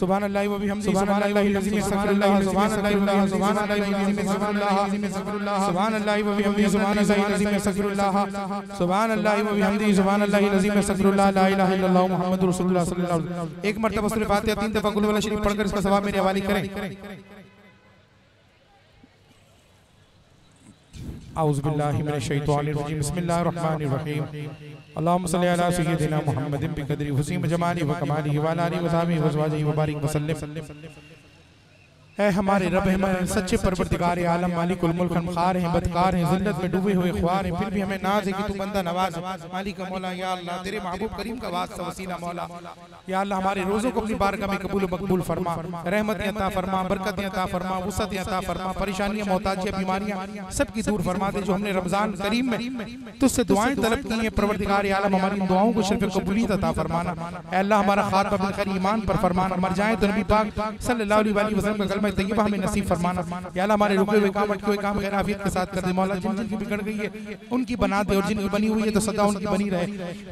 सुभान अल्लाह व बिहम्दिही सुभान अल्लाह अज़ीम अस्तगफिरुल्लाह सुभान अल्लाह सुभान अल्लाह अज़ीम अस्तगफिरुल्लाह सुभान अल्लाह व बिहम्दिही सुभान अल्लाह अज़ीम अस्तगफिरुल्लाह सुभान अल्लाह व बिहम्दिही सुभान अल्लाह अज़ीम अस्तगफिरुल्लाह ला इलाहा इल्लल्लाह मुहम्मदुर रसूलुल्लाह सल्लल्लाहु अलैहि वसल्लम। एक मरतबा सूरह फातिहा 3 दफा कुल वल्लाह शरीफ पढ़कर इसका सवाब मेरे हवाले करें। औज़ु बिल्लाहि मिनश शैतानिर रजीम बिस्मिल्लाहिर रहमानिर रहीम अल्लाहुम्मा सल्लि अला सय्यिदिना मुहम्मदिन बिक़द्रि हुस्नि जमालिही व कमालिही व अला आलिहि व सहबिही व अज़वाजिही व बारिक वसल्लम। ऐ हमारे रब हमारे सच्चे परवरदिगार आलम मालिकुल मुल्क हम खार हैं बदकार हैं जिल्लत में डूबे हुए ख्वार हैं फिर भी हमें नाज है कि तू बंदा नवाज मालिक मौला या अल्लाह तेरे महबूब करीम का वास्ता वसीला मौला या अल्लाह हमारे रोज़ों को अपनी बारगाह में कबूल मकबूल फरमा, रहमत अता फरमा, बरकत अता फरमा, वुसअत अता फरमा, परेशानियां मोहताजियां बीमारियां सब की दूर फरमा दे। जो हमने रमजान करीम में तुझसे दुआएं तलब की हैं परवरदिगार आलम हमारी दुआओं को सिर्फ कबूलियत अता फरमाना। ऐ अल्लाह हमारा खात्मा बिल ईमान पर फरमाना, मर जाए तो नबी पाक सल्लल्लाहु अलैहि वसल्लम का कलमा तैयबा हमें नसीब फरमाना। या अल्लाह हमारे रुके हुए काम अटके हुए काम खैर आफियत के साथ कर दे मौला। जिन जिनकी बिगड़ गई है उनकी बना दे और जिनकी बनी हुई है तो सदा उनकी बनी रहे।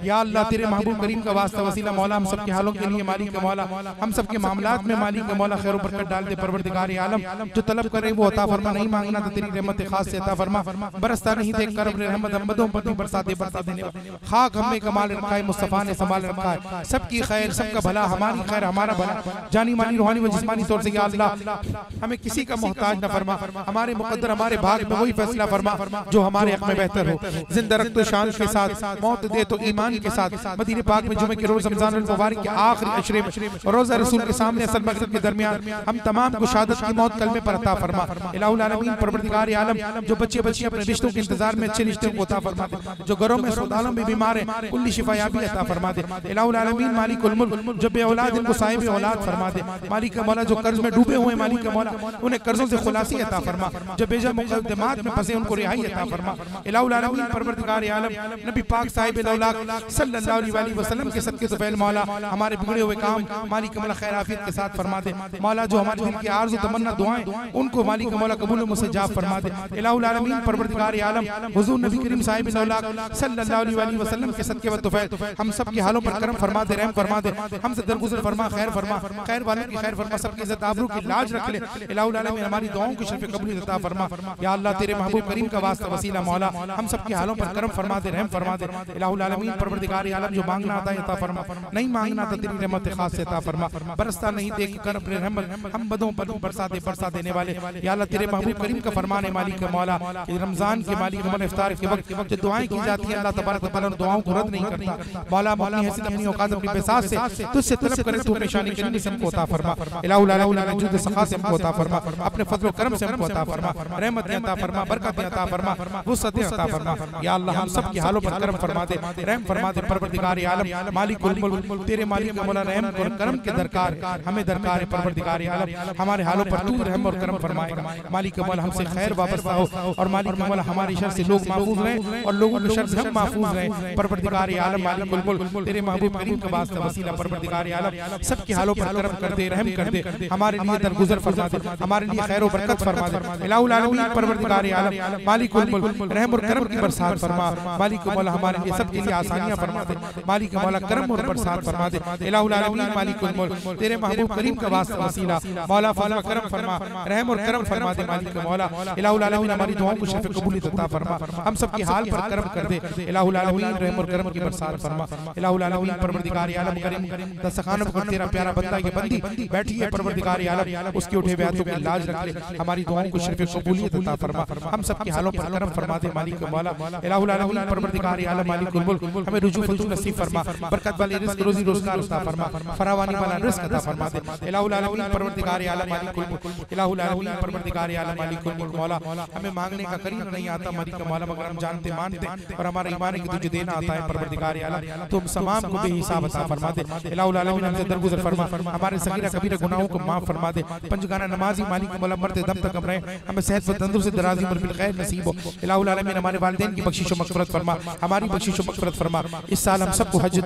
या अल्लाह तेरे महबूब करीम का वास्ता वसीला मौला हम सबके हालों के लिए मालिक के मौला हम सबके मामलात में मालिक के मौला खैर बरकत डाल दे परवरदिगार आलम। जो तलब करे वो अता फरमा, नहीं मांगना तो तेरी रहमत खास से अता फरमा। बरसता नहीं देख कर अपने रहमत अहमदों पर तू बरसाते बरसा देने खाक हमें कमाल रखा है, मुस्तफा ने संभाल रखा है। सबकी खैर सबका भला, हमारी खैर हमारा भला, जानी मानी रूहानी व जिस्मानी तौर से। या अल्लाह हमें किसी का मोहताज न फरमा, हमारे मुकद्दर हमारे भाग में वही फैसला फरमा जो हमारे हक में बेहतर हो। जिंदा रख तो शान के साथ, मौत दे तो ईमान के साथ। मदीने पाक में जुमे के रोज रमजान अल मुबारक के आखिरी अशरे में रोजा रसूल के सामने असल मगरिब के दरमियान हम तमाम को शहादत की मौत कलमे पर अता फरमा। इलाहुल आलमीन परवरदिगार आलम जो बच्चे बच्चियां अपने रिश्तों के इंतजार में अच्छे रिश्तों को अता फरमा दे। जो घरों में अस्पतालों में बीमार है कुल्ली शिफायाबी अता फरमा दे। इलाहुल आलमीन मालिकुल मुल्क जो बे औलाद इनको साहिब औलाद फरमा दे। मालिक का मौला जो कर्ज में डूबे हुए मालिक का मौला उन्हें कर्जों से खुलासी अता फरमा। जो बेजा मुकद्दमात में फंसे उनको रिहाई अता फरमा। इलाहुल आलमीन परवरदिगार आलम नबी पाक साहिब औलाद सल्लल्लाहु अलैहि वसल्लम के सदके से पहले मौला हमारे बिगड़े हुए काम मालिक का मौला खैर आफियत के साथ फरमा दे। मौला जो हमारे दिल की आरज़ू तमन्ना दुआएं उनको मालिक का मौला कबूल मुस्तजाब फरमा दे। इलाहुल आलमीन परवरदिगार आलम हुजूर नबी करीम साहिब औलाद सल्लल्लाहु अलैहि वसल्लम के सदके व तौफीक हम सब के हालों पर करम फरमा दे, रहम फरमा दे। हमसे दरगुजर फरमा, खैर फरमा, खैर वालों की खैर फरमा, सबकी इज्जत आबरू की लाज रख ले। इलाहुल आलमीन हमारी दुआओं को शर्फ कबूलियत अता फरमा। या अल्लाह तेरे महबूब करीम का वास्ता वसीला मौला हम सब के हालों पर करम फरमा दे, रहम फरमा दे। इलाहुल आलमीन परवरदिगार आलम जो मांगना आता है अता फरमा, नहीं मांगना तो तेरी रहमत खास से अता फरमा। बरसता नहीं देख कर अपने रहमत हम बदों पर बरसा देने वाले। या अल्लाह तेरे महबूब करीम का फरमान है मालिक का मौला रमजान के मालिक अमल इफ्तार के वक्त जो दुआएं की जाती है अल्लाह तबारक व तआला उन दुआओं को रद्द नहीं करता। मौला अपनी हैसियत अपनी औकात अपनी बेसात से तुझसे तलब करे तू पेशानी करीम से हमको अता फरमा। इलाहुल आलमीन जुद सखा से हमको अता फरमा, अपने फजल व करम से हमको अता फरमा, रहमत अता फरमा, बरकत अता फरमा, वुसअत अता फरमा। या अल्लाह हम सब के हालों पर करम फरमा दे, रहम फरमा दे। परवरदिगार आलम मालिकुल मुल्क तेरे मालिक का मौला रहम और करम के दरकार हमें दरकार है। परवरदिगार आलम हमारे हालों पर तू रहम और करम फरमाएगा। मालिक का मौला हमसे खैर वाबस्ता हो और मालिक का मौला हमारी शर से लोग महफूज रहें और लोगों के शर से हम महफूज रहें। परवरदिगार आलम मालिकुल मुल्क तेरे महबूब करीम का वास्ता वसीला परवरदिगार आलम सब के हालों पर करम कर दे, रहम कर दे, हमारे लिए दरगुजर फरमा दे, हमारे लिए खैर और बरकत फरमा दे। इलाहुल आलमीन परवरदिगार आलम मालिकुल मुल्क रहम और करम की बरसात फरमा। मालिक का मौला हमारे लिए सब के लिए आसानियां फरमा दे। मालिक का मौला करम और बरसात फरमा दे। इलाहुल आलमीन मालिकुल मुल्क तेरे महबूब करीम का वास्ता वसीला मौला फरमा करम फरमा, रहम और करम फरमा दे। मालिक का मौला इलाहुल आलमीन हमारी दुआओं को शर्फ कबूलियत अता फरमा, हम सब के हाल पर करम कर दे। इलाहुल आलमीन रहम और करम की बरसात फरमा। इलाहुल आलमीन परवरदिगार आलम करीम दस्तखानों पर तेरा प्यारा बंदा ये बंदी बैठी है परवरदिगार आलम उसके उठे हुए हाथों की लाज रख ले, हमारी दुआओं को शर्फ कबूलियत अता फरमा, हम सब के हालों पर करम फरमा दे। मालिक का मौला इलाहुल आलमीन परवरदिगार आलम मालिकुल मुल्क हमें रुजू फतू नसीब फरमा, बरकत वाले रिज़्क रोजी रोजगार अता फरमा, फरावानी वाला रिज़्क अता फरमा दे। इलाहुल आलमीन परवरदिगार आलम मालिकुल मुल्क इलाहुल आलमीन परवरदिगार आलम मालिकुल मुल्क मौला हमें मांगने का करीब नहीं आता मालिक का मौला मगर हम जानते मानते और हमारा ईमान है कि तुझे देना आता है। परवरदिगार आलम तुम तमाम को बेहिसाब अता फरमा दे। इलाहुल आलमीन हमसे दरगुजर फरमा, हमारे सगीरा कबीरा गुनाहों को माफ फरमा दे। पंजगाना नमाजी मालिक मौला मरते दम तक हम रहे, हमें सेहत व तंदुरुस्ती दराज़ी उम्र बिल खैर नसीब हो। इलाहुल आलमीन हमारे वालिदैन की बख्शिश व मग़फ़िरत फरमा, हमारी बख्शिश व मग़फ़िरत फरमा। इस साल हम सबको हज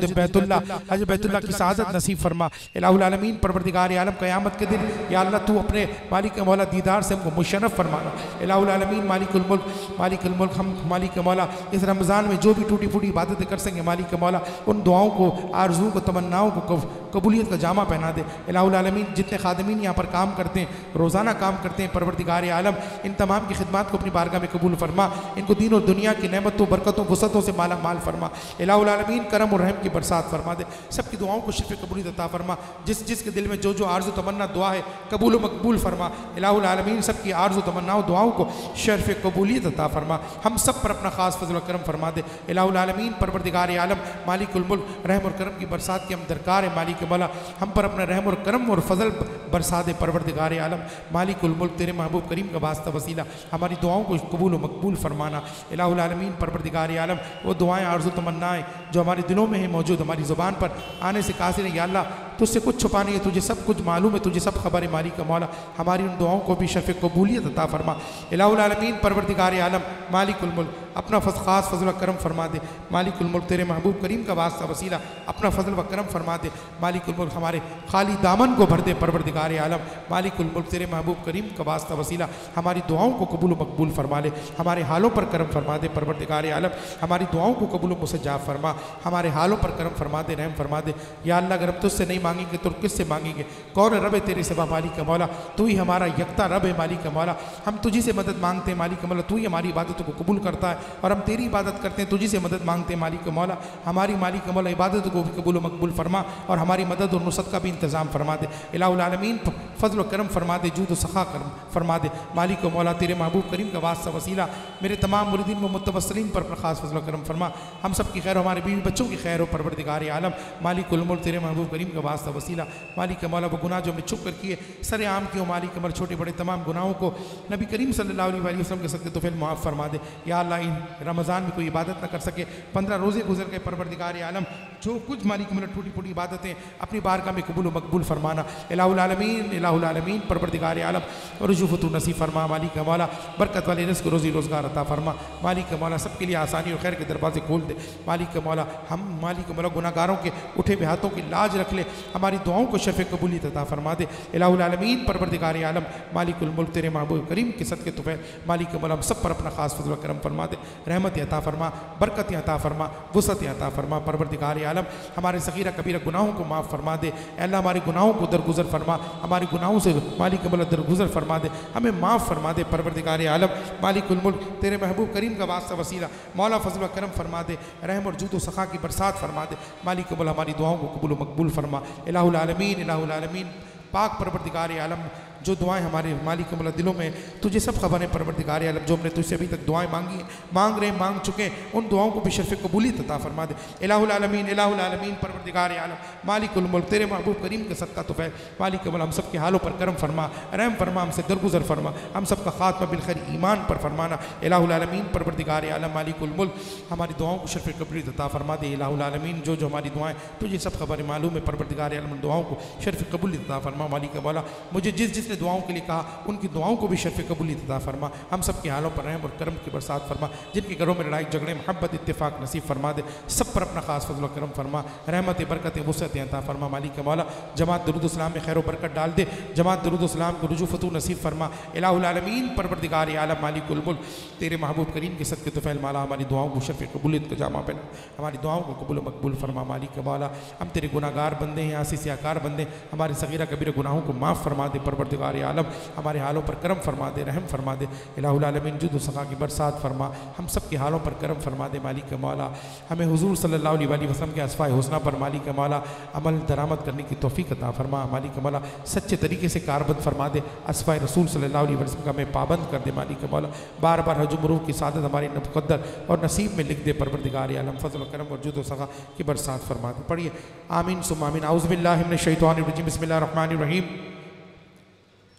बैतुल्लाह की सआदत नसीब फरमा। इलाहुल आलमीन परवरदिगार आलम क़यामत के दिन या अल्लाह तू अपने मालिक मौला दीदार से हमको मुशर्रफ फरमाना। इलाहुल आलमीन मालिकुल मुल्क हम मालिक मौला इस रमज़ान में जो भी टूटी फूटी इबादतें कर सकें मालिक मौला उन दुआओं को, आरज़ू को, तमन्नाओं को कबूलियत का जामा पहना दे। इलाहुल आलमीन जितने खादिमीन यहाँ पर काम करते हैं, रोज़ाना काम करते हैं, परवरदिगार आलम इन तमाम की खिदमत को अपनी बारगाह में कबूल फरमा। इनको दीन और दुनिया की नेमतों, बरकतों, वसअतों से माला माल फरमा। इलाहुल आलमीन करम और रहम की बरसात फरमा दे। सबकी दुआओं को शिफ़े कबूलियत अता फरमा। जिस जिसके दिल में जो जो आरज़ू तमन्ना दुआ है कबूल मकबूल फरमा। इलाहुल आलमीन सबकी आरज़ू तमन्नाओं दुआओं को शर्फ़ कबूलियत अता फरमा। हम सब पर अपना ख़ास फज़ल व करम फरमा दे। इलाहुल आलमीन परवरदिगार आलम मालिकुल मुल्क रहम और करम की बरसात की हम दरकार है मालिक मौला, हम पर अपना रहम और करम और फजल बरसा दे। परवरदिगार आलम मालिकुल मुल्क तेरे महबूब करीम का वास्ता वसीला हमारी दुआओं को कबूल व मकबूल फरमाना। इलाहुल आलमीन परवरदिगार आलम वो दुआएं, आरज़ू, तमन्नाएं जो हमारे दिलों में है मौजूद, हमारी ज़ुबान पर आने से कासिर है या अल्लाह, तुझसे कुछ छुपा नहीं है, तुझे सब कुछ मालूम है, तुझे सब खबर है मालिक मौला। हमारी उन दुआओं को भी शफ़ कबूलियत अता फरमा। इलाहुल आलमीन परवरदिगार आलम मालिकुल मुल्क अपना ख़ास फजल व करम फरमा दे। मालिकुल मुल्क तेरे महबूब करीम का वास्ता वसीला अपना फजल व करम फरमा दे। मालिकुल मुल्क हमारे खाली दामन को भर दे। परवरदिगार आलम मालिकुल मुल्क तेरे महबूब करीम का वास्ता वसीला हमारी दुआओं को कबूल मकबूल फरमा ले। हमारे हालों पर करम फरमा दे। परवरदिगार आलम हमारी दुआओं को कबूल मुस्तजाब फरमा। हमारे हालों पर करम फरमा दे, रहम फरमा दे। या अल्लाह अगर हम तुझसे नहीं मांगेंगे तो किससे मांगेंगे? कौन रब है तेरे सिवा मालिक मौला? तू ही हमारा यकता रब है मालिक मौला। हम तुझी से मदद मांगते हैं मालिक मौला, तू ही हमारी इबादतों को कबूल करता है और हम तेरी इबादत करते हैं, तुझी से मदद मांगते हैं मालिक मौला। हमारी मालिक मौला इबादतों को भी कबूल मकबूल फरमा और हमारी मदद और नुसरत का भी इंतज़ाम फरमा दे। इलाहुल आलमीन फजल व करम फरमा दे, जूद व सखा करम फरमा दे। मालिक मौला तेरे महबूब करीम का वास्ता वसीला मेरे तमाम मुरीदीन व मुतवस्सिलीन पर अपना खास फजल व करम फरमा। हम सब की खैर, हमारे बीवी बच्चों की खैर हो। परवरदिगार आलम मालिकुल मुल्क तेरे महबूब करीम का वास्ता वसीला मालिक मौला वो गुनाह जो हमें छुप कर किए सरे आम किए मालिक मौला, छोटे बड़े तमाम गुनाहों को नबी करीम सल्लल्लाहु अलैहि वसल्लम के सदक़े तौफ़ील माफ़ फरमा दे। या अल्लाह इन रमज़ान में कोई इबादत न कर सके, 15 रोज़े गुजर गए, परवरदिगार आलम जो कुछ मालिक मौला टूटी फूटी इबादतें अपनी बारगाह में कबूल मकबूल फरमाना। इलाहुल आलमीन परवरदिगार आलम रुजुफ़तु नसीब फरमा। मालिक मौला बरकत वाले रिज़्क़ रोज़ी रोज़गार अता फरमा। मालिक मौला सबके लिए आसानी और खैर के दरवाजे खोल दे। मालिक मौला हम मालिक मौला गुनाहगारों के उठे हुए हाथों की लाज रख ले, हमारी दुआओं को शफ़े कबूलियत अता फरमा दे। इलाहुल आलमीन परवरदिगार आलम मालिकुल मुल्क तेरे महबूब करीम के सदक़े तौफ़ील मालिक मौला हम सब पर अपना खास फज़ल व करम फरमा दे। रहमत अता फरमा, बरकत अता फरमा, वुसअत अता फरमा। परवरदिगार आलम हमारे सगीरा कबीरा गुनाहों को माफ़ फरमा दे। अल्लाह हमारे गुनाहों को दरगुजर फरमा, हमारे गुनाहों से मालिक मौला दरगुजर फरमा दे, हमें माफ़ फरमा दे। परवरदिगार आलम मालिकुल मुल्क तेरे महबूब करीम का वास्ता वसीला मौला फजल व करम फरमा दे, रहम और जूद व सखा की बरसात फरमा दे। मालिक मौला हमारी दुआओं को कबूल मकबूल फरमा। इलाहुल आलमीन पाक परवरदिगार आलम जो दुआएं हमारे मालिक मौला दिलों में तुझे सब खबर है। परवरदिगार आलम जो हमने तुझसे अभी तक दुआएं मांगी हैं, मांग रहे हैं, मांग चुके हैं, उन दुआओं को भी शर्फ़ कबूलियत अता फरमा दे। इलाहुल आलमीन परवरदिगार आलम मालिकुल मुल्क तेरे महबूब करीम के सदक़ा तौफ़ील मालिक मौला हम सब के हालों पर करम फरमा, रहम फरमा, हमसे दरगुजर फरमा, हम सब का खात्मा बिलखैर ईमान पर फरमाना। इलाहुल आलमीन परवरदिगार आलम मालिकुल मुल्क हमारी दुआओं को शर्फ़ कबूलियत अता फरमा दे। इलाहुल आलमीन जो जो हमारी दुआएं तुझे सब खबर मालूम है, परवरदिगार आलम दुआओं को शर्फ़ कबूलियत अता फरमा। मालिक मौला मुझे जिसने दुआओं के लिए कहा उनकी दुआओं को भी शर्फ़ कबूलियत अता फरमा। हम सब के हालों पर रहम और करम की बरसात फरमा। जिनके घरों में लड़ाई झगड़े मोहब्बत इत्तेफाक नसीब फरमा दे, सब पर अपना खास फजल व करम फरमा, रहमत बरकत वुसअत अता फरमा। मालिक मौला जमात दुरूद सलाम में खैर बरकत डाल दे, जमात दुरूद सलाम को रुजूफ़तु नसीब फरमा। इलाहुल आलमीन परवरदिगार आलम मालिकुल मुल्क तेरे महबूब करीम के सदक़े तौफ़ील माला हमारी दुआओं को शर्फ़ कबूलियत का जामा पहना, हमारी दुआओं को कबूल मकबूल फरमा। मालिक मौला हम तेरे गुनाहगार बंदे हैं, आसी से आकार बंदे, हमारे सगीरा कबीरा गुनाहों को माफ़ फरमा दे। परवरदिगार आलम हमारे हालों पर करम फरमा दे, रहम फरमा दे। इलाहुल आलमीन जुद सखा की बरसात फरमा, हम सब के हालों पर करम फरमा दे। मालिक मौला हमें हुजूर सल्लल्लाहु अलैहि वसल्लम के अस्फ़ाए हुस्ना पर मालिक मौला अमल दरामद करने की तौफ़ीक़ अता फरमा। मालिक मौला सच्चे तरीके से कारबंद फरमा दे, अस्फ़ाए रसूल सल्लल्लाहु अलैहि वसल्लम का हमें पाबंद कर दे। मालिक मौला बार बार हज मरूफ़ की सादत हमारी मुक़द्दर और नसीब में लिख दे। परवरदिगार आलम फज़ल व करम और जुद सखा की बरसात फरमा दे। पढ़िए आमीन सुम्मा आमीन। औज़ु बिल्लाहि मिनश शैतानिर रजीम, बिस्मिल्लाहिर रहमानिर रहीम।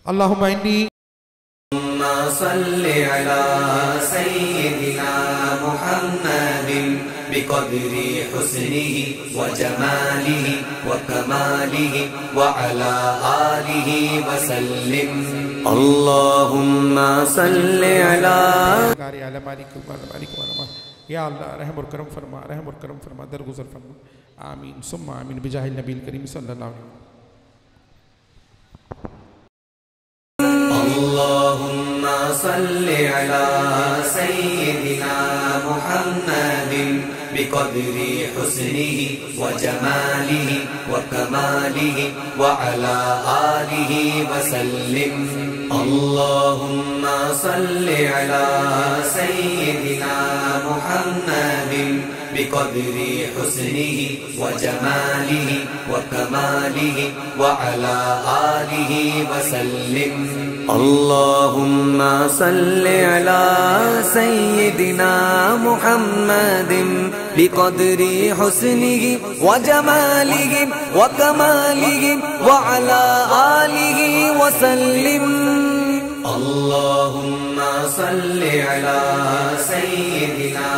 अल्लाहुम्मा इन्नी सल्लि अला सय्यिदिना मुहम्मदिन بقدر حسنه وجماله وكماله وعلى آله وسلم اللهم صل على या अल्लाह रहम और करम फरमा दरगुजर फरमा आमीन सुम्मा आमीन बिजाहिल नबील करीम सल्लल्लाहु अलैहि اللهم صل على سيدنا محمد بقدر حسنه وجماله وكماله وعلى آله وسلم اللهم صل على سيدنا محمد بقدر حسنه وجماله وكماله وعلى آله وسلم اللهم صل على سيدنا محمد بقدر حسنه وجماله وكماله وعلى آله وسلم اللهم صل على سيدنا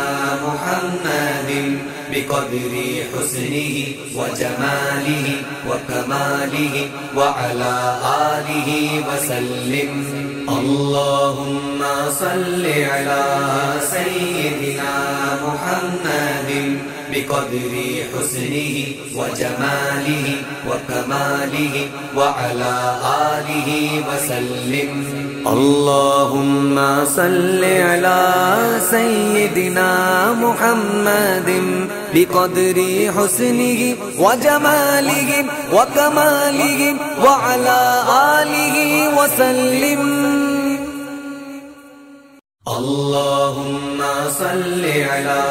محمد بقدر حسنه وجماله وكماله وعلى آله وسلم اللهم صل على سيدنا محمد بقدر حسنه وجماله وكماله وعلى آله وسلم اللهم صل على سيدنا محمد بقدر حسنه وجماله وكماله وعلى آله وسلم اللهم صل على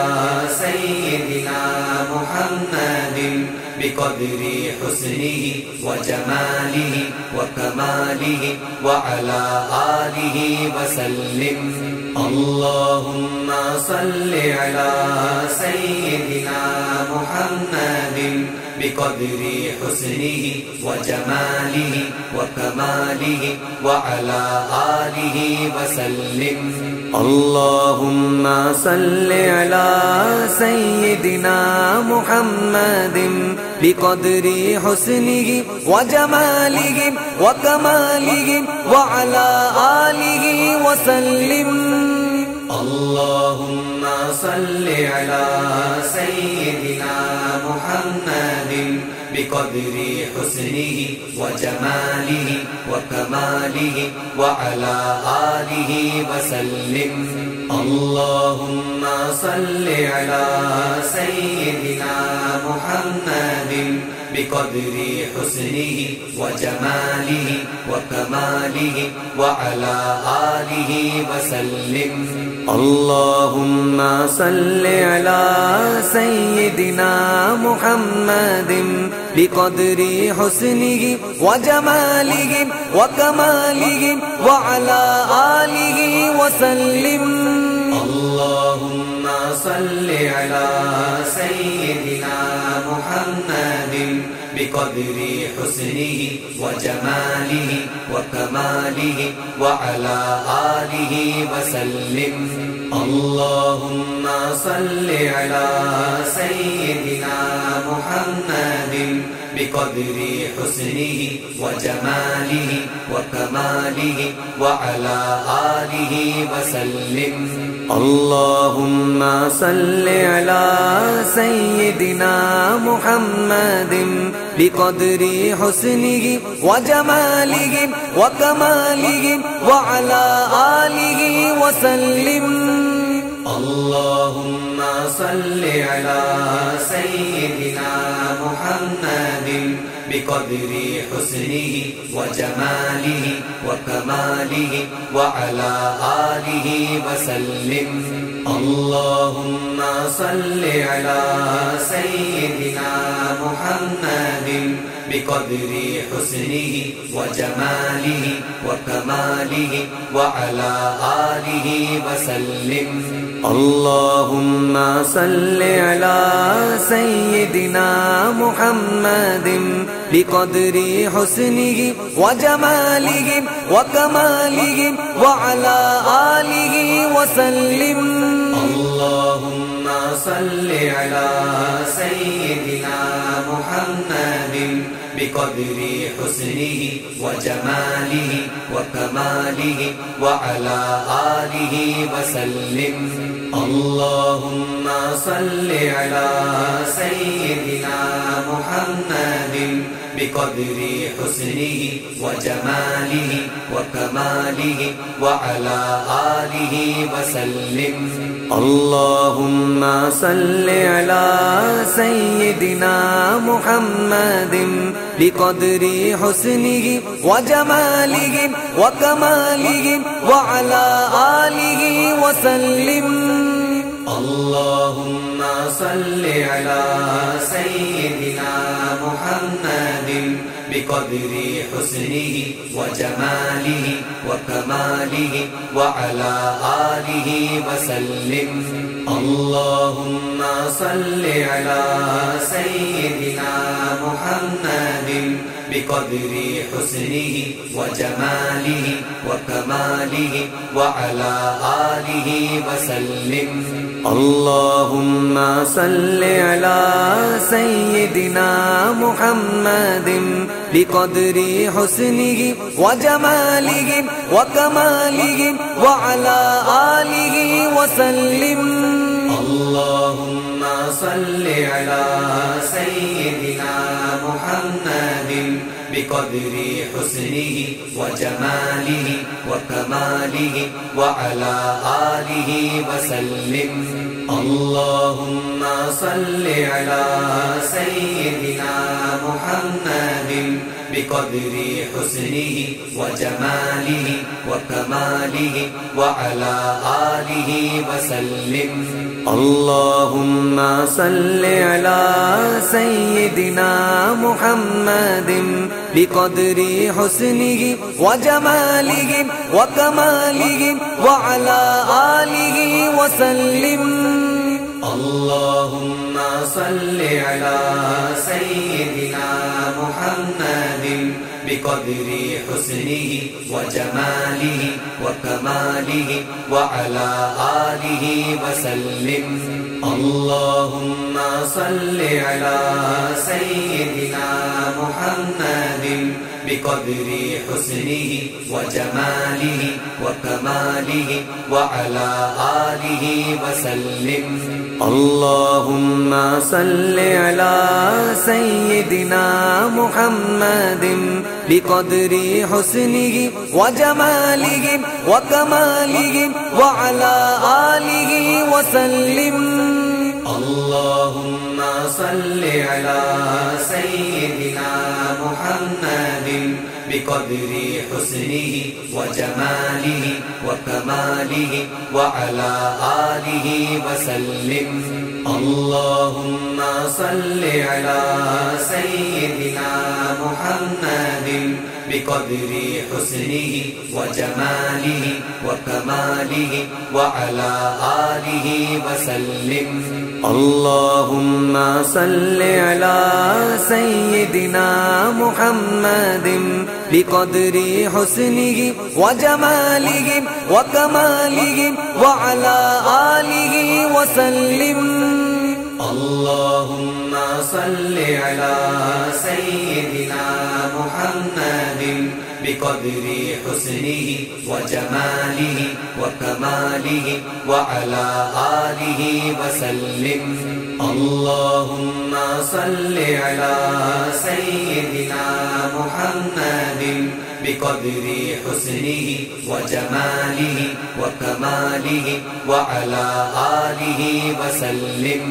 سيدنا محمد بقدر حسنه وجماله وكماله وعلى آله وسلم اللهم صل على سيدنا محمد بقدر حسنه وجماله وكماله وعلى آله وسلم اللهم صل على سيدنا محمد بقدر حسنه وجماله وكماله وعلى آله وسلم اللهم صل على سيدنا محمد بقدر حسنه وجماله وكماله وعلى آله وسلم اللهم صل على سيدنا محمد بقدر حسنه وجماله وكماله وعلى آله وسلم اللهم صل على سيدنا محمد بقدر حسنه وجماله وكماله وعلى آله وسلم اللهم صل على سيدنا محمد بقدر حسنه وجماله وكماله وعلى آله وسلم اللهم صل على سيدنا محمد بقدر حسنه وجماله وكماله وعلى آله وسلم اللهم صل على سيدنا محمد بقدر حسنه وجماله وكماله وعلى آله وسلم اللهم صل على سيدنا محمد بقدر حسنه وجماله وكماله وعلى آله وسلم اللهم صل على سيدنا محمد بقدر حسنه وجماله وكماله وعلى آله وسلم اللهم صل على سيدنا محمد بقدر حسنه وجماله وكماله وعلى آله وسلم اللهم صل على سيدنا محمد بقدر حسنه وجماله وكماله وعلى آله وسلم اللهم صل على سيدنا محمد بقدر حسنه وجماله وكماله وعلى آله وسلم اللهم صل على سيدنا محمد بقدر حسنه وجماله وكماله وعلى آله وسلم اللهم صل على سيدنا محمد بقدر حسنه وجماله وكماله وعلى آله وسلم اللهم صل على سيدنا محمد بقدر حسنه وجماله وكماله وعلى آله وسلم اللهم صل على سيدنا محمد بقدر حسنه وجماله وكماله وعلى آله وسلم اللهم صل على سيدنا محمد بقدر حسنه وجماله وكماله وعلى آله وسلم اللهم صل على سيدنا محمد بقدر حسنه وجماله وكماله وعلى آله وسلم اللهم صل على سيدنا محمد بقدر حسنه وجماله وكماله وعلى آله وسلم اللهم صل على سيدنا محمد بقدر حسنه وجماله وكماله وعلى آله وسلم اللهم صل على سيدنا محمد بقدر حسنه وجماله وكماله وعلى آله وسلم اللهم صل على سيدنا محمد بقدر حسنه وجماله وكماله وعلى آله وسلم اللهم صل على سيدنا محمد بقدر حسنه وجماله وكماله وعلى آله وسلم اللهم صل على سيدنا محمد بقدر حسنه وجماله وكماله وعلى آله وسلم اللهم صل على سيدنا محمد بقدر حسنه وجماله وكماله وعلى آله وسلم اللهم صل على سيدنا محمد بقدر حسنه وجماله وكماله وعلى آله وسلم اللهم صل على سيدنا محمد بقدر حسنه وجماله وكماله وعلى آله وسلم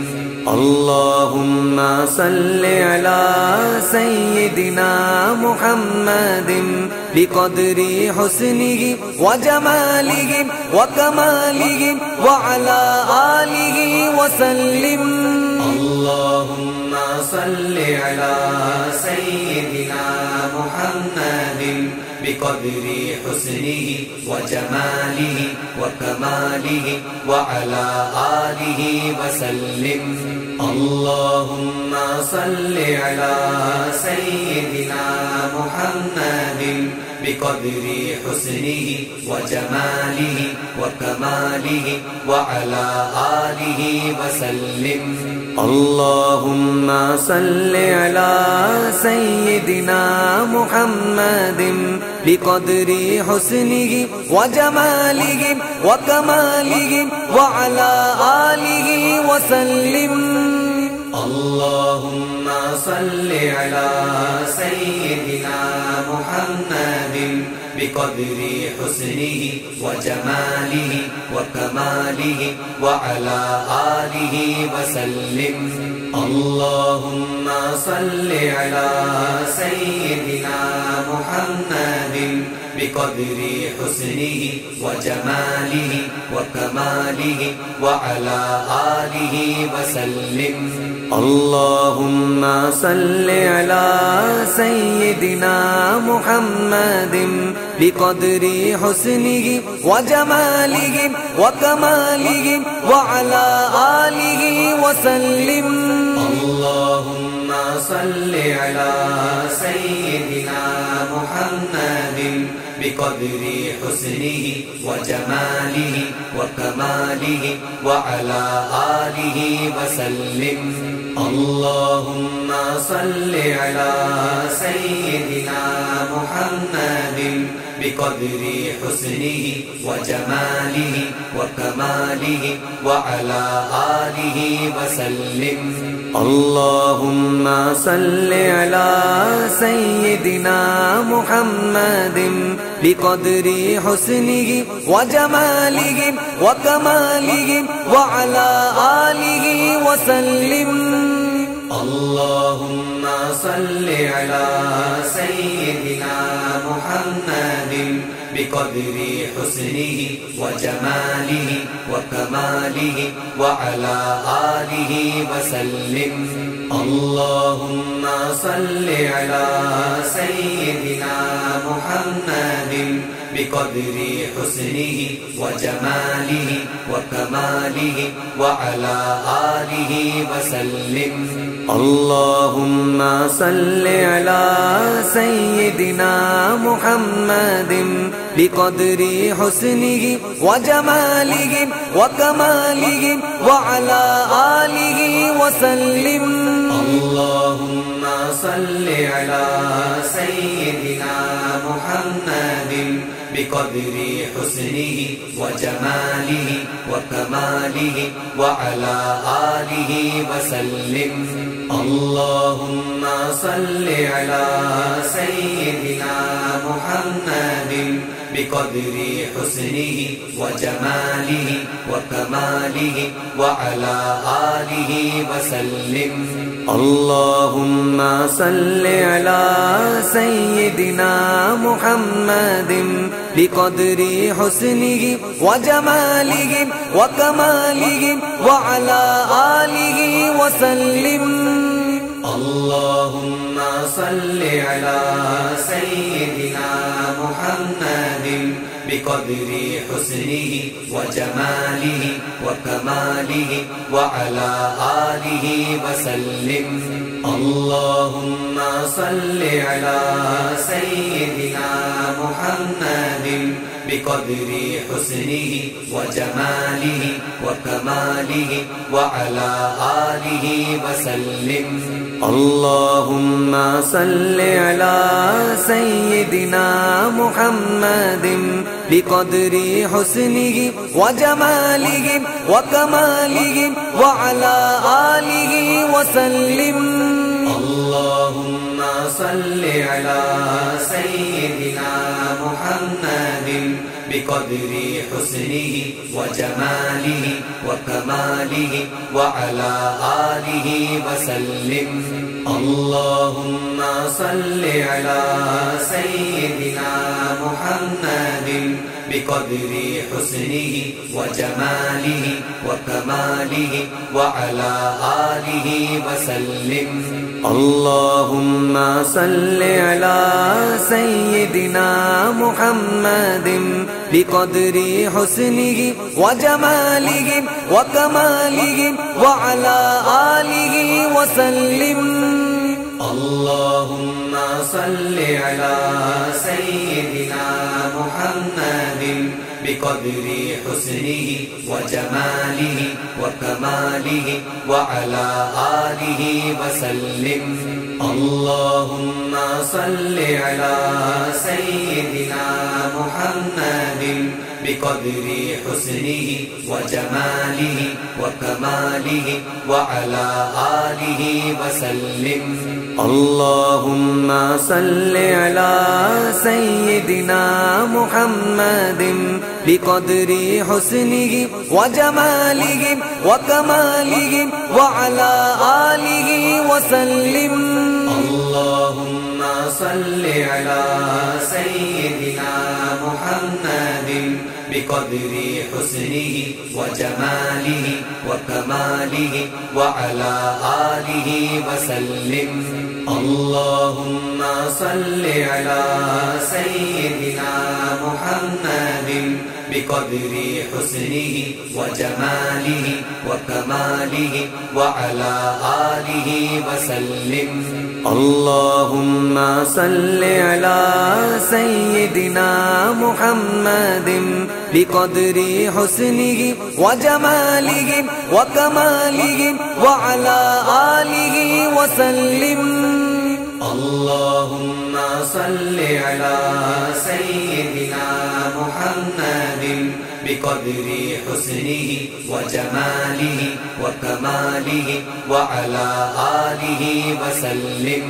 اللهم صل على سيدنا محمد بقدر حسنه وجماله وكماله وعلى آله وسلم اللهم صل على سيدنا محمد بقدر حسنه وجماله وكماله وعلى آله وسلم اللهم صل على سيدنا محمد محمد بقدر حسنه وجماله وكماله وعلى آله وسلم اللهم صل على سيدنا محمد بقدر حسنه وجماله وكماله وعلى آله وسلم اللهم صل على سيدنا محمد بقدر حسنه وجماله وكماله وعلى آله وسلم اللهم صل على سيدنا محمد بقدر حسنه وجماله وكماله وعلى آله وسلم اللهم صل على سيدنا محمد بقدر حسنه وجماله وكماله وعلى آله وسلم اللهم صل على سيدنا محمد بقدر حسنه وجماله وكماله وعلى آله وسلم اللهم صل على سيدنا محمد بقدر حسنه وجماله وكماله وعلى آله وسلم اللهم صل على سيدنا محمد بقدر حسنه وجماله وكماله وعلى آله وسلم اللهم صل على سيدنا محمد بقدر حسنه وجماله وكماله وعلى آله وسلم اللهم صل على سيدنا محمد بقدر حسنه وجماله وكماله وعلى آله وسلم اللهم صل على سيدنا محمد بقدر حسنه وجماله وكماله وعلى آله وسلم اللهم صل على سيدنا محمد بقدر حسنه وجماله وكماله وعلى آله وسلم اللهم صل على سيدنا محمد بقدر حسنه وجماله وكماله وعلى آله وسلم اللهم صل على سيدنا محمد بقدر حسنه وجماله وكماله وعلى آله وسلم اللهم صل على سيدنا محمد بقدر حسنه وجماله وكماله وعلى آله وسلم اللهم صل على سيدنا محمد بقدر حسنه وجماله وكماله وعلى آله وسلم اللهم صل على سيدنا محمد بقدر حسنه وجماله وكماله وعلى آله وسلم اللهم صل على سيدنا محمد بقدر حسنه وجماله وكماله وعلى آله وسلم اللهم صل على سيدنا محمد بقدر حسنه وجماله وكماله وعلى آله وسلم اللهم صل على سيدنا محمد بقدر حسنه وجماله وكماله وعلى آله وسلم اللهم صل على سيدنا محمد بقدر حسنه وجماله وكماله وعلى آله وسلم اللهم صل على سيدنا محمد بقدر حسنه وجماله وكماله وعلى آله وسلم اللهم صل على سيدنا محمد بقدر حسنه وجماله وكماله وعلى آله وسلم اللهم صل على سيدنا محمد بقدر حسنه وجماله وكماله وعلى آله وسلم اللهم صل على سيدنا محمد بقدر حسنه وجماله وكماله وعلى آله وسلم اللهم صل على سيدنا محمد بقدر حسنه وجماله وكماله وعلى آله وسلم اللهم صل على سيدنا محمد بقدر حسنه وجماله وكماله وعلى آله وسلم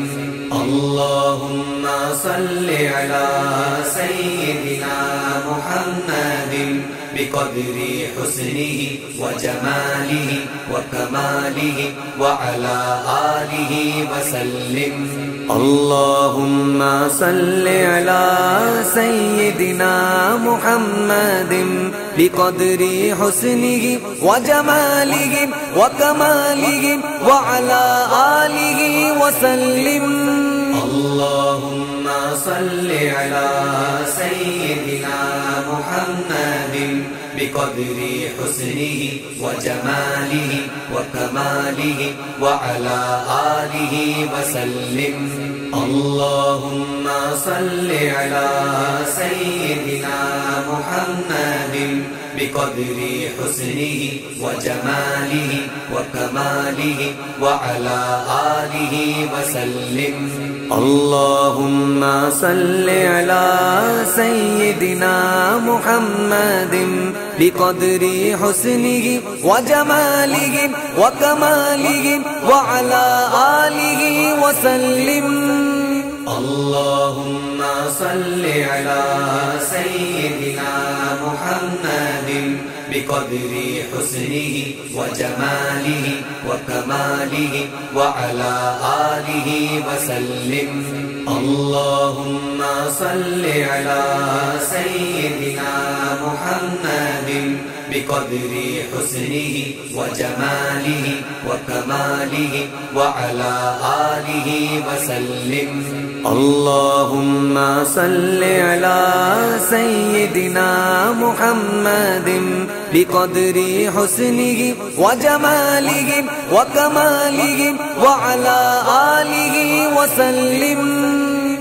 اللهم صل على سيدنا محمد بقدر حسنه وجماله وكماله وعلى آله وسلم اللهم صل على سيدنا محمد بقدر حسنه وجماله وكماله وعلى آله وسلم اللهم صل على سيدنا محمد بقدر حسنه وجماله وكماله وعلى آله وسلم اللهم صل على سيدنا محمد بقدر حسنه وجماله وكماله وعلى آله وسلم اللهم صل على سيدنا محمد بقدر حسنه وجماله وكماله وعلى آله وسلم اللهم صل على سيدنا محمد بقدر حسنه وجماله وكماله وعلى آله وسلم اللهم صل على سيدنا محمد بقدر حسنه وجماله وكماله وعلى آله وسلم اللهم صل على سيدنا محمد بقدر حسنه وجماله وكماله وعلى آله وسلم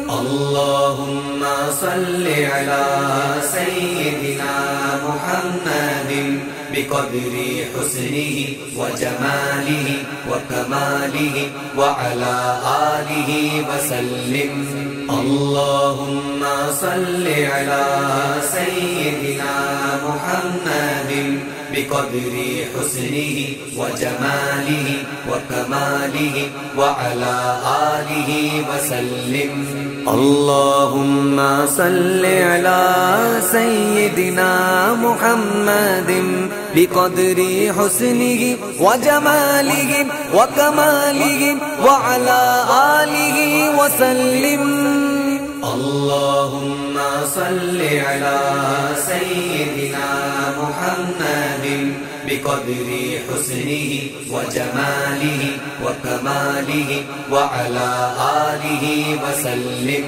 اللهم صل على سيدنا محمد بقدر حسنه وجماله وكماله وعلى آله وسلم اللهم صل على سيدنا محمد بقدر حسنه وجماله وكماله وعلى آله وسلم اللهم صل على سيدنا محمد بقدر حسنه وجماله وكماله وعلى آله وسلم اللهم صل على سيدنا محمد بقدر حسنه وجماله وكماله وعلى آله وسلم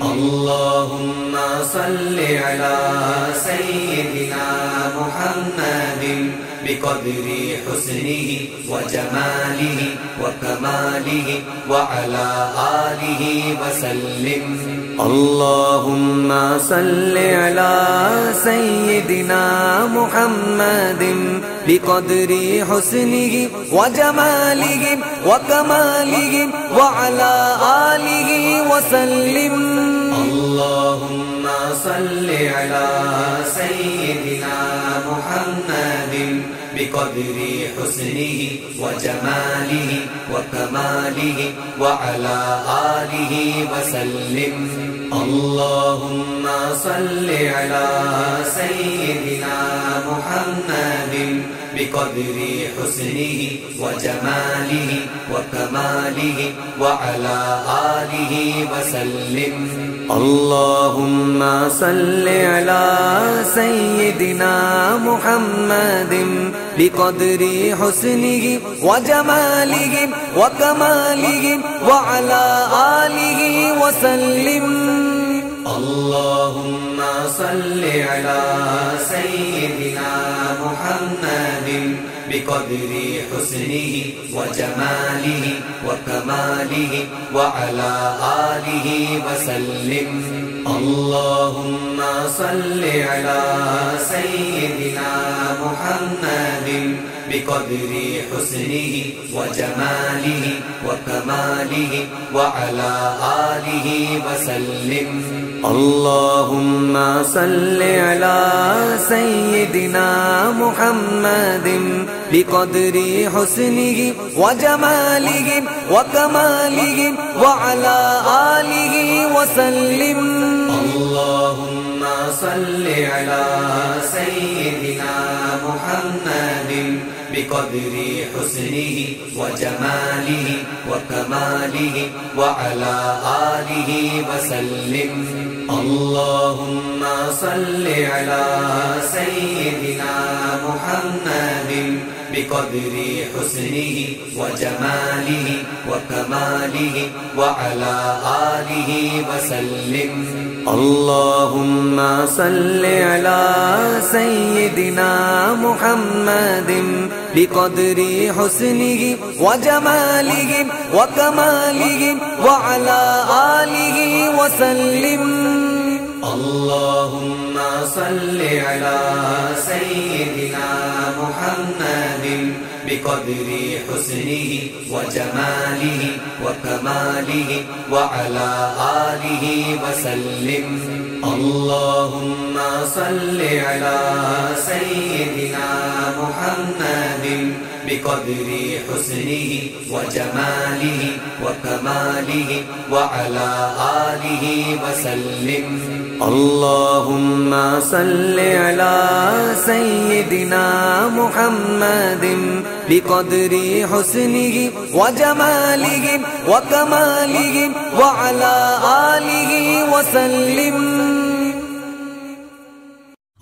اللهم صل على سيدنا محمد بقدر حسنه وجماله وكماله وعلى آله وسلم اللهم صل على سيدنا محمد بقدر حسنه وجماله وكماله وعلى آله وسلم اللهم صل على سيدنا محمد بقدر حسنه وجماله وكماله وعلى آله وسلم اللهم صل على سيدنا محمد بقدر حسنه وجماله وكماله وعلى آله وسلم اللهم صل على سيدنا محمد بقدر حسنه وجماله وكماله وعلى آله وسلم اللهم صل على سيدنا محمد بقدر حسنه وجماله وكماله وعلى آله وسلم اللهم صل على سيدنا محمد بقدر حسنه وجماله وكماله وعلى آله وسلم اللهم صل على سيدنا محمد بقدر حسنه وجماله وكماله وعلى آله وسلم اللهم صل على سيدنا محمد بقدر حسنه وجماله وكماله وعلى آله وسلم اللهم صل على سيدنا محمد بقدر حسنه وجماله وكماله وعلى آله وسلم اللهم صل على سيدنا محمد بقدر حسنه وجماله وكماله وعلى آله وسلم اللهم صل على سيدنا محمد بقدر حسنه وجماله وكماله وعلى آله وسلم اللهم صل على سيدنا محمد بقدر حسنه وجماله وكماله وعلى آله وسلم اللهم صل على سيدنا محمد بقدر حسنه وجماله وكماله وعلى آله وسلم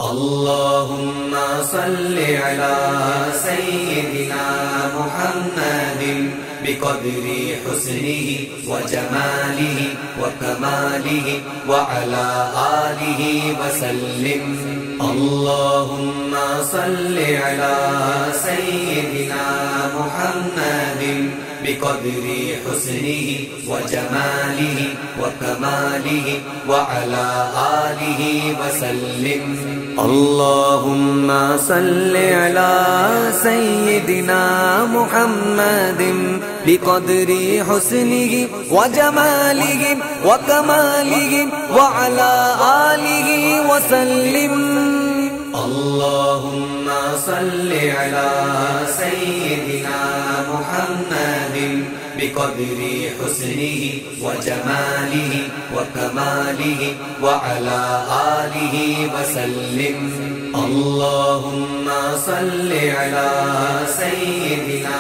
اللهم صل على سيدنا محمد بقدر حسنه وجماله وكماله وعلى آله وسلم اللهم صل على سيدنا محمد بقدر حسنه وجماله وكماله وعلى آله وسلم اللهم صل على سيدنا محمد بقدر حسنه وجماله وكماله وعلى آله وسلم اللهم صل على سيدنا محمد بقدر حسنه وجماله وكماله وعلى آله وسلم اللهم صل على سيدنا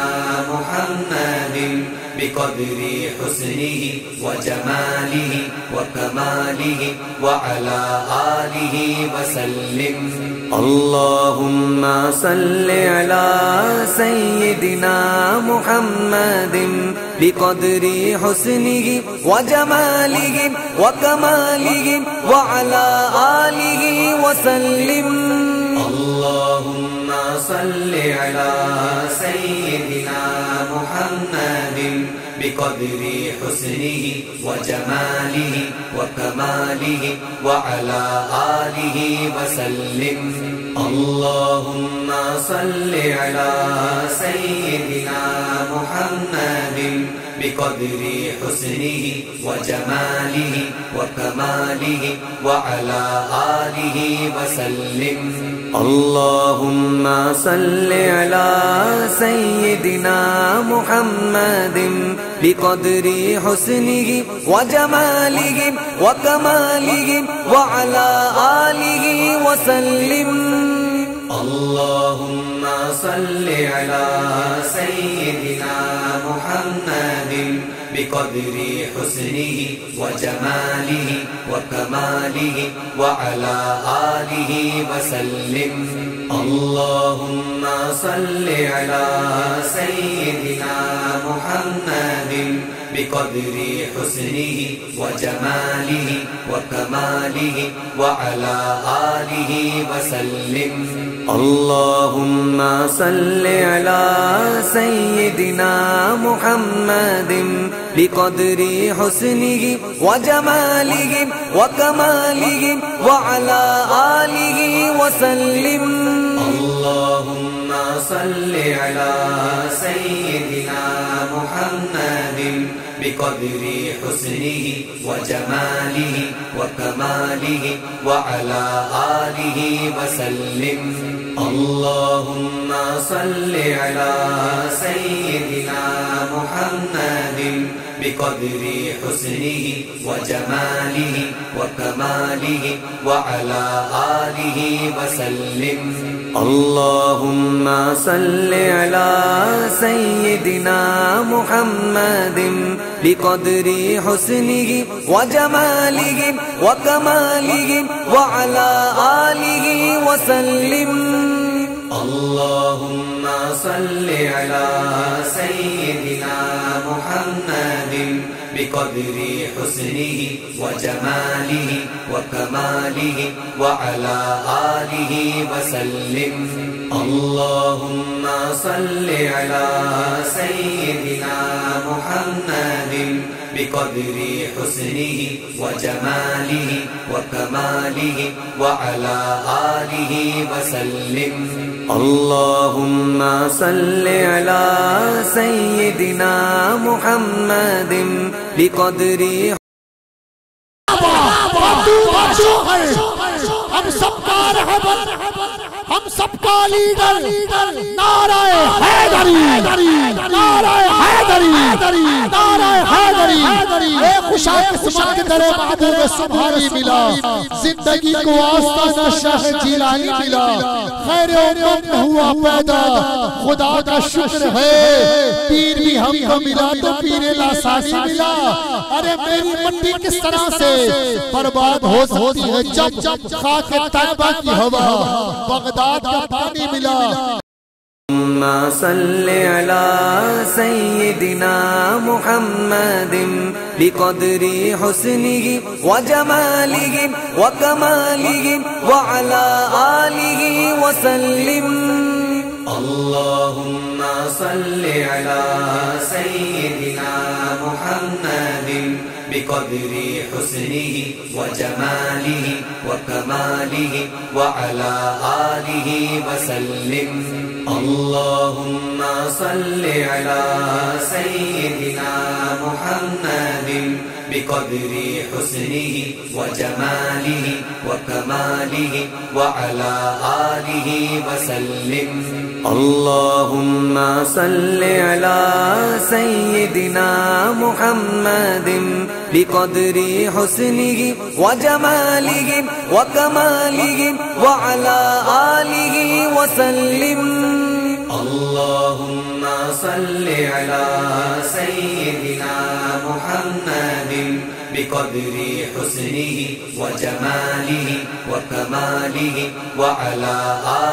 محمد بقدر حسنه وجماله وكماله وعلى آله وسلم اللهم صل على سيدنا محمد بقدر حسنه وجماله وكماله وعلى آله وسلم اللهم صل على سيدنا محمد بقدر حسنه وجماله وكماله وعلى آله وسلم اللهم صل على سيدنا محمد بقدر حسنه وجماله وكماله وعلى آله وسلم اللهم صل على سيدنا محمد بقدر حسنه وجماله وكماله وعلى آله وسلم اللهم صل على سيدنا محمد بقدر حسنه وجماله وكماله وعلى آله وسلم اللهم صل على سيدنا محمد بقدر حسنه وجماله وكماله وعلى آله وسلم اللهم صل على سيدنا محمد بقدر حسنه وجماله وكماله وعلى آله وسلم اللهم صل على سيدنا محمد بقدر حسنه وجماله وكماله وعلى آله وسلم اللهم صل على سيدنا محمد بقدر حسنه وجماله وكماله وعلى آله وسلم اللهم صل على سيدنا محمد بقدر حسنه وجماله وكماله وعلى آله وسلم اللهم صل على سيدنا محمد بقدر حسنه وجماله وكماله وعلى آله وسلم اللهم صل على سيدنا محمد بقدر حسنه وجماله وكماله وعلى آله وسلم اللهم صل على سيدنا محمد بقدر हम सबका रहबर हम सबका लीडर नाराए हैदरी नाराए हैदरी नाराए हैदरी ए खुशा किस्मत के दरे महबूब सुभानी मिला जिंदगी को आस्ताना शाह जिलानी मिला खैर उम्मत हुआ पैदा खुदा का शुक्र है पीर भी हमको मिला तो पीरे लासानी मिला अरे मेरी मट्टी किस तरह से बर्बाद हो सकती है जब खाके तैयबा की हवा बगदाद का पानी मिला اللهم صل على سيدنا محمد بقدر حسنه وجماله وكماله وعلى آله وسلم اللهم صل على سيدنا محمد بقدر حسنه وجماله وكماله وعلى آله وسلم اللهم صل على سيدنا محمد بقدر حسنه وجماله وكماله وعلى آله وسلم اللهم صل على سيدنا محمد بقدر حسنه وجماله وكماله وعلى آله وسلم اللهم صل على سيدنا محمد بقدر حسنه وجماله وكماله وعلى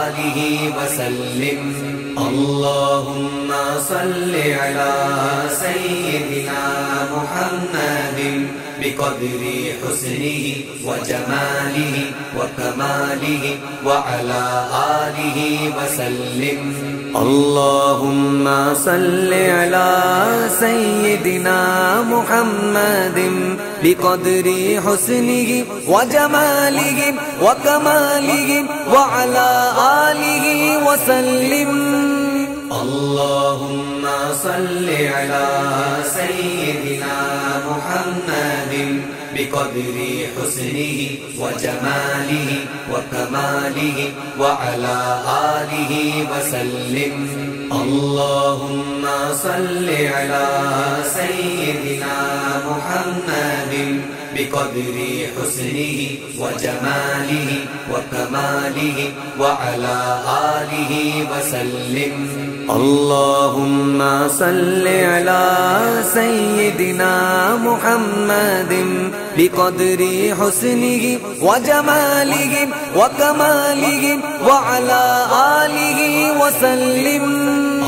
آله وسلم اللهم صل على سيدنا محمد بقدر حسنه وجماله وكماله وعلى آله وسلم اللهم صل على سيدنا محمد بقدر حسنه وجماله وكماله وعلى آله وسلم اللهم صل على سيدنا محمد بقدر حسنه وجماله وكماله وعلى آله وسلم اللهم صل على سيدنا محمد بقدر حسنه وجماله وكماله وعلى آله وسلم اللهم صل على سيدنا محمد بقدر حسنه وجماله وكماله وعلى آله وسلم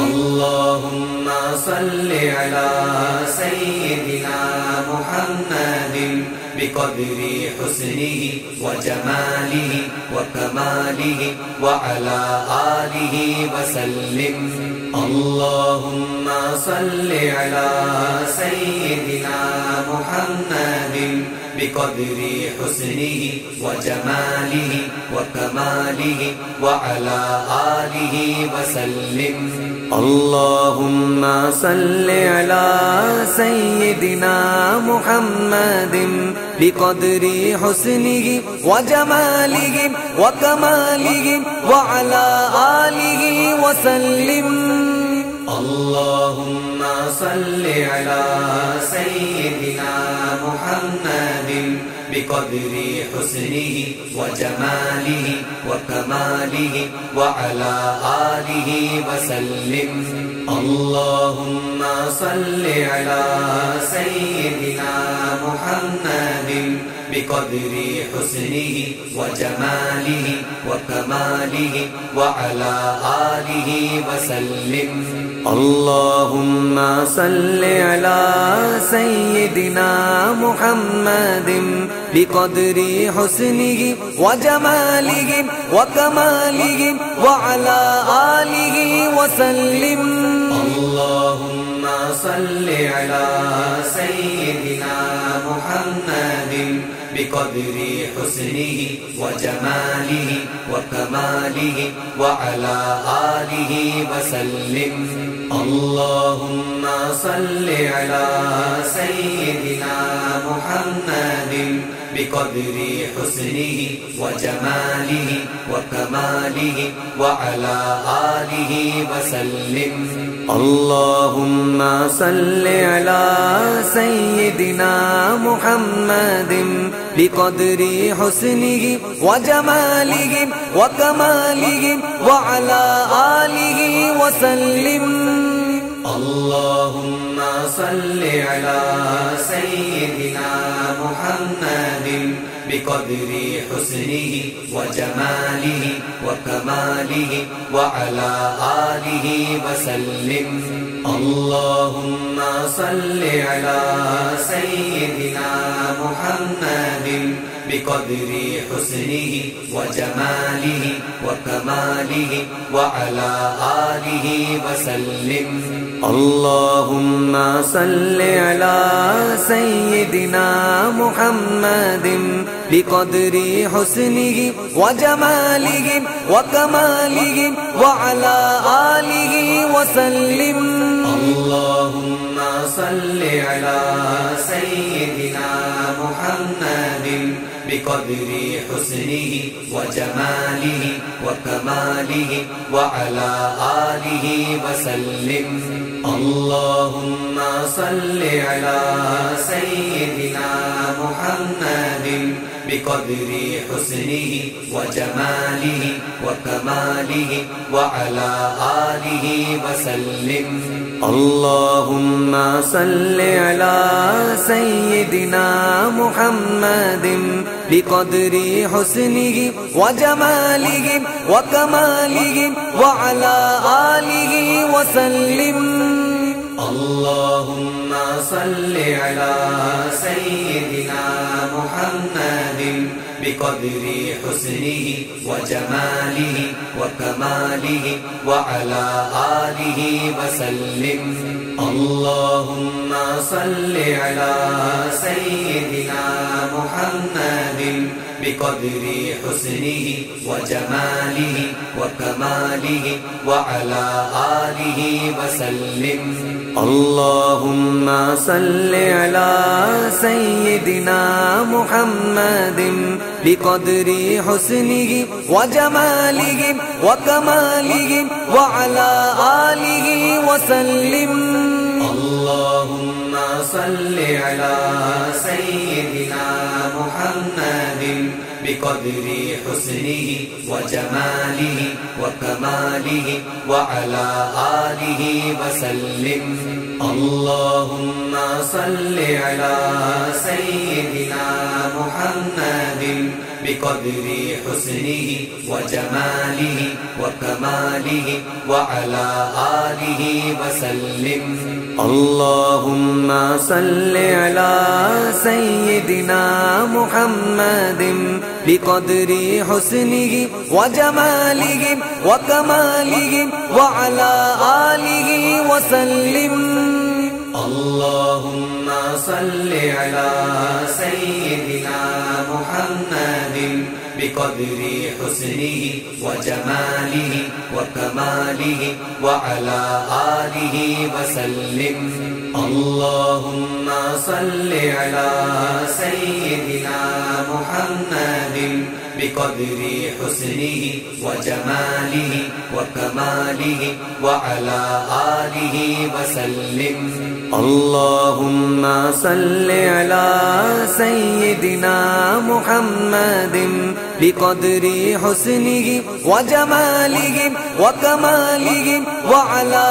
اللهم صل على سيدنا محمد بقدر حسنه وجماله وكماله وعلى آله وسلم اللهم صل على سيدنا محمد بقدر حسنه وجماله وكماله وعلى آله وسلم اللهم صل على سيدنا محمد بقدر حسنه وجماله وكماله وعلى آله وسلم اللهم صل على سيدنا محمد بقدر حسنه وجماله وكماله وعلى آله وسلم اللهم صل على سيدنا محمد بقدر حسنه وجماله وكماله وعلى آله وسلم اللهم صل على سيدنا محمد بقدر حسنه وجماله وكماله وعلى آله وسلم اللهم صل على سيدنا محمد بقدر حسنه وجماله وكماله وعلى آله وسلم اللهم صل على سيدنا محمد بقدر حسنه وجماله وكماله وعلى آله وسلم اللهم صل على سيدنا محمد بقدر حسنه وجماله وكماله وعلى آله وسلم اللهم صل على سيدنا محمد بقدر حسنه وجماله وكماله وعلى آله وسلم اللهم صل على سيدنا محمد بقدر حسنه وجماله وكماله وعلى آله وسلم اللهم صل على سيدنا محمد بقدر حسنه وجماله وكماله وعلى آله وسلم اللهم صل على سيدنا محمد بقدر حسنه وجماله وكماله وعلى آله وسلم اللهم صل على سيدنا محمد بقدر حسنه وجماله وكماله وعلى آله وسلم اللهم صل على سيدنا محمد بقدر حسنه وجماله وكماله وعلى آله وسلم اللهم صل على سيدنا محمد بقدر حسنه وجماله وكماله وعلى آله وسلم اللهم صل على سيدنا محمد بقدر حسنه وجماله وكماله وعلى آله وسلم اللهم صل على سيدنا محمد بقدر حسنه وجماله وكماله وعلى آله وسلم اللهم صل على سيدنا محمد بقدر حسنه وجماله وكماله وعلى آله وسلم اللهم صل على سيدنا محمد بقدر حسنه وجماله وكماله وعلى آله وسلم اللهم صل على سيدنا محمد بقدر حسنه وجماله وكماله وعلى آله وسلم اللهم صل على سيدنا محمد بقدر حسنه وجماله وكماله وعلى آله وسلم اللهم صل على سيدنا محمد بقدر حسنه وجماله وكماله وعلى آله وسلم اللهم صل على سيدنا محمد بقدر حسنه وجماله وكماله وعلى